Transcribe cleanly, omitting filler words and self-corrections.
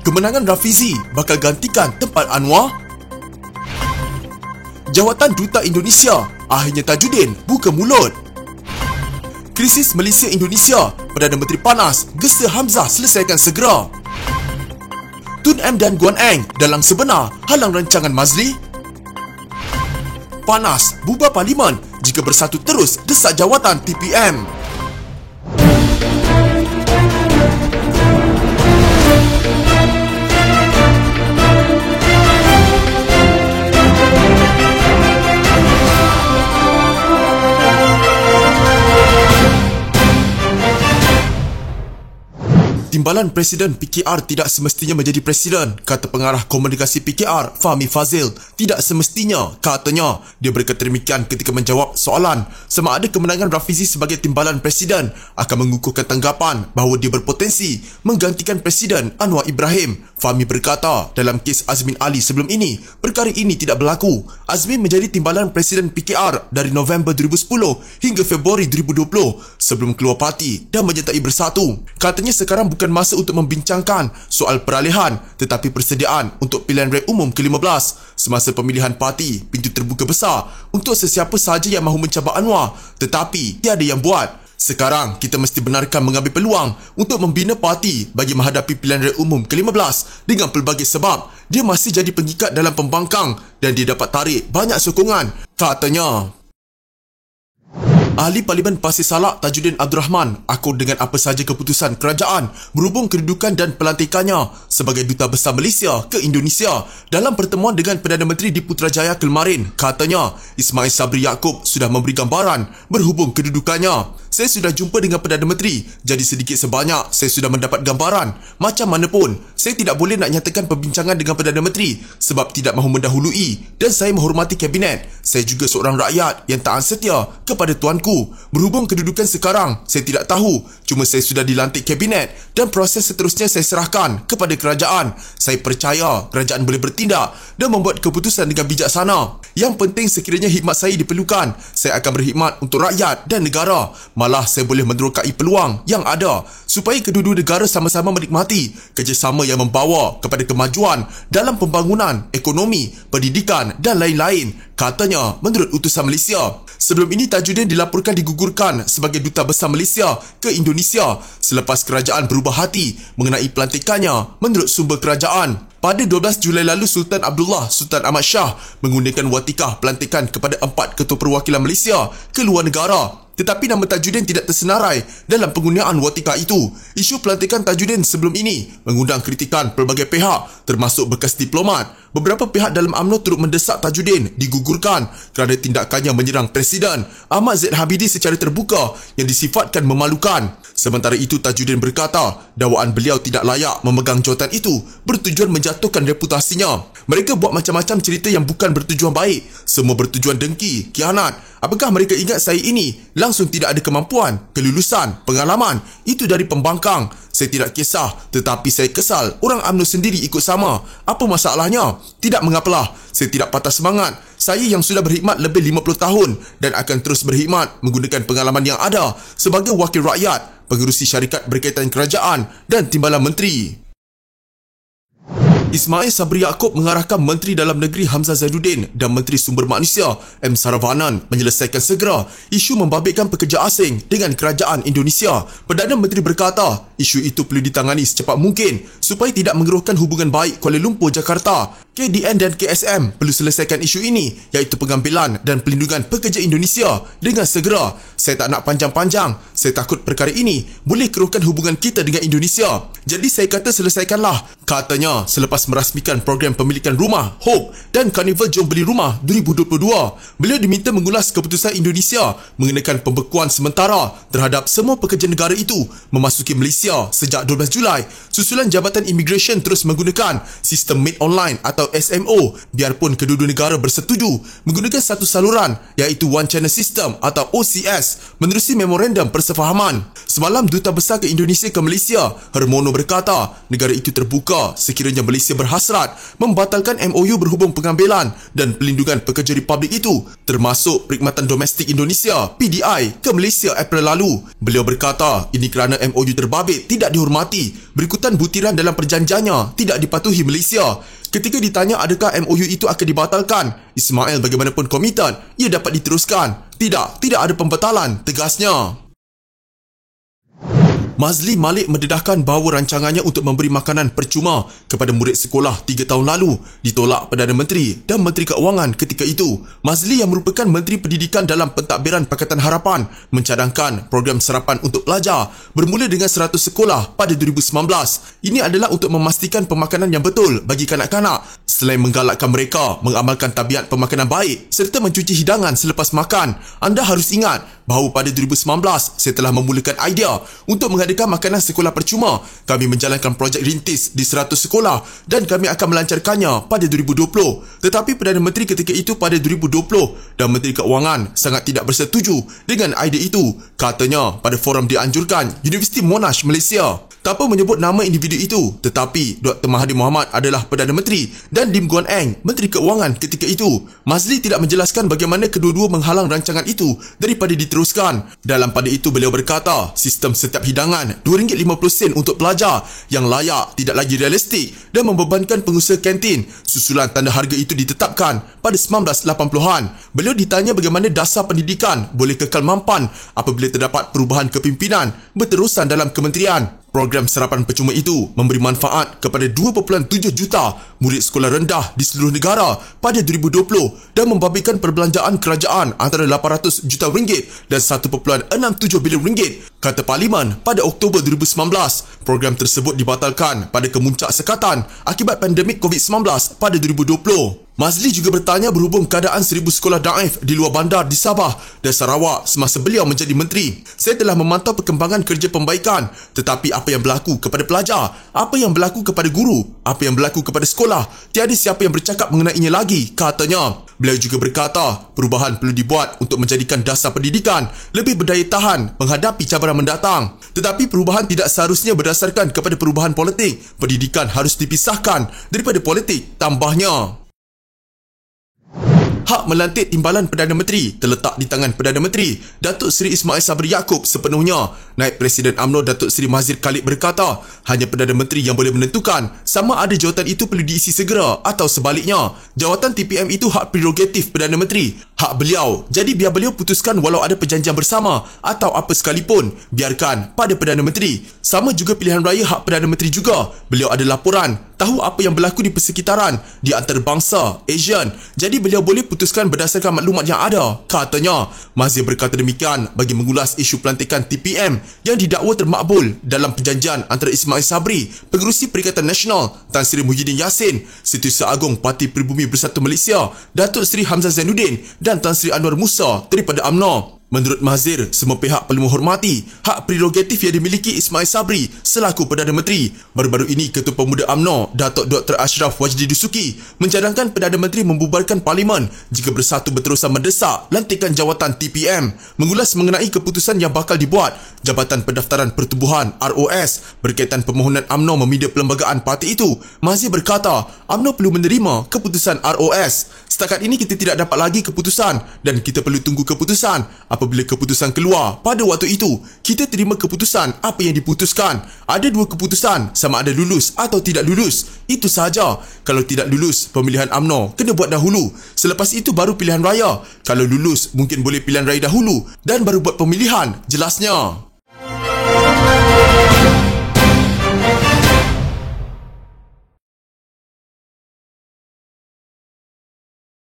Kemenangan Rafizi bakal gantikan tempat Anwar? Jawatan Duta Indonesia, akhirnya Tajuddin buka mulut. Krisis Malaysia Indonesia, Perdana Menteri panas, gesa Hamzah selesaikan segera. Tun M dan Guan Eng dalam sebenar halang rancangan Mazli. Panas, bubar parlimen jika bersatu terus desak jawatan TPM. Timbalan Presiden PKR tidak semestinya menjadi Presiden, kata pengarah komunikasi PKR Fahmi Fazil. Tidak semestinya, katanya. Dia berkata demikian ketika menjawab soalan sama ada kemenangan Rafizi sebagai Timbalan Presiden akan mengukuhkan tanggapan bahawa dia berpotensi menggantikan Presiden Anwar Ibrahim. Fahmi berkata dalam kes Azmin Ali sebelum ini, perkara ini tidak berlaku. Azmin menjadi Timbalan Presiden PKR dari November 2010 hingga Februari 2020 sebelum keluar parti dan menyertai Bersatu. Katanya sekarang bukan masa untuk membincangkan soal peralihan tetapi persediaan untuk pilihan raya umum ke-15. Semasa pemilihan parti, pintu terbuka besar untuk sesiapa sahaja yang mahu mencabar Anwar, tetapi tiada yang buat. Sekarang kita mesti benarkan mengambil peluang untuk membina parti bagi menghadapi pilihan raya umum ke-15 dengan pelbagai sebab. Dia masih jadi pengikat dalam pembangkang dan dia dapat tarik banyak sokongan, katanya. Ahli Parlimen Pasir Salak Tajuddin Abdul Rahman akur dengan apa sahaja keputusan kerajaan berhubung kedudukan dan pelantikannya sebagai Duta Besar Malaysia ke Indonesia. Dalam pertemuan dengan Perdana Menteri di Putrajaya kemarin, katanya Ismail Sabri Yaakob sudah memberi gambaran berhubung kedudukannya. Saya sudah jumpa dengan Perdana Menteri, jadi sedikit sebanyak saya sudah mendapat gambaran. Macam mana pun, saya tidak boleh nak nyatakan perbincangan dengan Perdana Menteri sebab tidak mahu mendahului dan saya menghormati Kabinet. Saya juga seorang rakyat yang taat setia kepada tuanku. Berhubung kedudukan sekarang, saya tidak tahu. Cuma saya sudah dilantik Kabinet dan proses seterusnya saya serahkan kepada kerajaan. Saya percaya kerajaan boleh bertindak dan membuat keputusan dengan bijaksana. Yang penting sekiranya khidmat saya diperlukan, saya akan berkhidmat untuk rakyat dan negara. Malah saya boleh menerokai peluang yang ada supaya kedua-dua negara sama-sama menikmati kerjasama yang membawa kepada kemajuan dalam pembangunan, ekonomi, pendidikan dan lain-lain, katanya menurut utusan Malaysia. Sebelum ini Tajuddin dilaporkan digugurkan sebagai Duta Besar Malaysia ke Indonesia selepas kerajaan berubah hati mengenai pelantikannya menurut sumber kerajaan. Pada 12 Julai lalu, Sultan Abdullah Sultan Ahmad Shah mengundangkan watikah pelantikan kepada 4 ketua perwakilan Malaysia ke luar negara. Tetapi nama Tajuddin tidak tersenarai dalam penggunaan watikah itu. Isu pelantikan Tajuddin sebelum ini mengundang kritikan pelbagai pihak termasuk bekas diplomat. Beberapa pihak dalam UMNO turut mendesak Tajuddin digugurkan kerana tindakannya menyerang Presiden Ahmad Zaid Habidi secara terbuka yang disifatkan memalukan. Sementara itu, Tajuddin berkata dakwaan beliau tidak layak memegang jawatan itu bertujuan menjatuhkan reputasinya. Mereka buat macam-macam cerita yang bukan bertujuan baik. Semua bertujuan dengki, khianat. Apakah mereka ingat saya ini langsung tidak ada kemampuan, kelulusan, pengalaman? Itu dari pembangkang. Saya tidak kisah, tetapi saya kesal orang UMNO sendiri ikut sama. Apa masalahnya? Tidak mengapalah. Saya tidak patah semangat. Saya yang sudah berkhidmat lebih 50 tahun dan akan terus berkhidmat menggunakan pengalaman yang ada sebagai wakil rakyat, pengerusi syarikat berkaitan kerajaan dan timbalan menteri. Ismail Sabri Yaakob mengarahkan Menteri Dalam Negeri Hamzah Zainuddin dan Menteri Sumber Manusia M. Saravanan menyelesaikan segera isu membabitkan pekerja asing dengan kerajaan Indonesia. Perdana Menteri berkata isu itu perlu ditangani secepat mungkin supaya tidak mengeruhkan hubungan baik Kuala Lumpur Jakarta. KDN dan KSM perlu selesaikan isu ini iaitu pengambilan dan pelindungan pekerja Indonesia dengan segera. Saya tak nak panjang-panjang. Saya takut perkara ini boleh keruhkan hubungan kita dengan Indonesia. Jadi saya kata selesaikanlah, katanya selepas merasmikan program pemilikan rumah Hope dan Karnival Jom Beli Rumah 2022. Beliau diminta mengulas keputusan Indonesia mengenakan pembekuan sementara terhadap semua pekerja negara itu memasuki Malaysia sejak 12 Julai susulan Jabatan Immigration terus menggunakan sistem Made Online atau atau SMO, biarpun kedua-dua negara bersetuju menggunakan satu saluran iaitu One Channel System atau OCS menerusi memorandum persefahaman. Semalam Duta Besar ke Indonesia ke Malaysia, Hermono berkata negara itu terbuka sekiranya Malaysia berhasrat membatalkan MOU berhubung pengambilan dan pelindungan pekerja republik itu, termasuk Perkhidmatan Domestik Indonesia (PDI) ke Malaysia April lalu. Beliau berkata ini kerana MOU terbabit tidak dihormati berikutan butiran dalam perjanjiannya tidak dipatuhi Malaysia. Ketika ditanya adakah MOU itu akan dibatalkan, Ismail bagaimanapun komited ia dapat diteruskan. Tidak ada pembatalan, tegasnya. Mazli Malik mendedahkan bahawa rancangannya untuk memberi makanan percuma kepada murid sekolah 3 tahun lalu ditolak Perdana Menteri dan Menteri Keuangan ketika itu. Mazli yang merupakan Menteri Pendidikan dalam pentadbiran Pakatan Harapan mencadangkan program sarapan untuk pelajar bermula dengan 100 sekolah pada 2019. Ini adalah untuk memastikan pemakanan yang betul bagi kanak-kanak selain menggalakkan mereka mengamalkan tabiat pemakanan baik serta mencuci hidangan selepas makan. Anda harus ingat bahawa pada 2019 saya telah memulakan idea untuk mengadakan makanan sekolah percuma. Kami menjalankan projek rintis di 100 sekolah dan kami akan melancarkannya pada 2020. Tetapi Perdana Menteri ketika itu pada 2020 dan Menteri Keuangan sangat tidak bersetuju dengan idea itu. Katanya pada forum dianjurkan Universiti Monash Malaysia. Tanpa menyebut nama individu itu, tetapi Dr. Mahathir Mohamad adalah Perdana Menteri dan Lim Guan Eng Menteri Keuangan ketika itu. Mazli tidak menjelaskan bagaimana kedua-dua menghalang rancangan itu daripada diteruskan. Dalam pada itu beliau berkata, sistem setiap hidangan RM2.50 untuk pelajar yang layak tidak lagi realistik dan membebankan pengusaha kantin. Susulan tanda harga itu ditetapkan pada 1980-an. Beliau ditanya bagaimana dasar pendidikan boleh kekal mampan apabila terdapat perubahan kepimpinan berterusan dalam kementerian. Program sarapan percuma itu memberi manfaat kepada 2.7 juta murid sekolah rendah di seluruh negara pada 2020 dan membabitkan perbelanjaan kerajaan antara RM800 juta dan RM1.67 bilion, kata Parlimen pada Oktober 2019. Program tersebut dibatalkan pada kemuncak sekatan akibat pandemik COVID-19 pada 2020. Mazli juga bertanya berhubung keadaan 1,000 sekolah daif di luar bandar di Sabah dan Sarawak semasa beliau menjadi menteri. Saya telah memantau perkembangan kerja pembaikan, tetapi apa yang berlaku kepada pelajar, apa yang berlaku kepada guru, apa yang berlaku kepada sekolah, tiada siapa yang bercakap mengenainya lagi, katanya. Beliau juga berkata perubahan perlu dibuat untuk menjadikan dasar pendidikan lebih berdaya tahan menghadapi cabaran mendatang. Tetapi perubahan tidak seharusnya berdasarkan kepada perubahan politik. Pendidikan harus dipisahkan daripada politik, tambahnya. Hak melantik timbalan Perdana Menteri terletak di tangan Perdana Menteri Datuk Seri Ismail Sabri Yaakob sepenuhnya. Naib Presiden UMNO Datuk Seri Mazhir Khalid berkata, hanya Perdana Menteri yang boleh menentukan sama ada jawatan itu perlu diisi segera atau sebaliknya. Jawatan TPM itu hak prerogatif Perdana Menteri, hak beliau. Jadi biar beliau putuskan walau ada perjanjian bersama atau apa sekalipun, biarkan pada Perdana Menteri. Sama juga pilihan raya hak Perdana Menteri juga. Beliau ada laporan, tahu apa yang berlaku di persekitaran, di antarabangsa, Asian. Jadi beliau boleh putuskan berdasarkan maklumat yang ada, katanya. Mazhir berkata demikian bagi mengulas isu pelantikan TPM yang didakwa termakbul dalam perjanjian antara Ismail Sabri, Pengerusi Perikatan Nasional Tan Sri Muhyiddin Yassin, Setiausaha Agung Parti Pribumi Bersatu Malaysia Datuk Seri Hamzah Zainuddin dan Tan Sri Anwar Musa daripada UMNO. Menurut Mazhir, semua pihak perlu menghormati hak prerogatif yang dimiliki Ismail Sabri selaku Perdana Menteri. Baru-baru ini, Ketua Pemuda UMNO, Datuk Dr. Ashraf Wajdi Dusuki, mencadangkan Perdana Menteri membubarkan Parlimen jika Bersatu berterusan mendesak lantikan jawatan TPM. Mengulas mengenai keputusan yang bakal dibuat Jabatan Pendaftaran Pertubuhan ROS berkaitan permohonan UMNO meminda perlembagaan parti itu, Mazhir berkata UMNO perlu menerima keputusan ROS. Setakat ini kita tidak dapat lagi keputusan dan kita perlu tunggu keputusan. Apabila keputusan keluar, pada waktu itu, kita terima keputusan apa yang diputuskan. Ada dua keputusan, sama ada lulus atau tidak lulus. Itu sahaja. Kalau tidak lulus, pemilihan UMNO kena buat dahulu. Selepas itu baru pilihan raya. Kalau lulus, mungkin boleh pilihan raya dahulu dan baru buat pemilihan, jelasnya.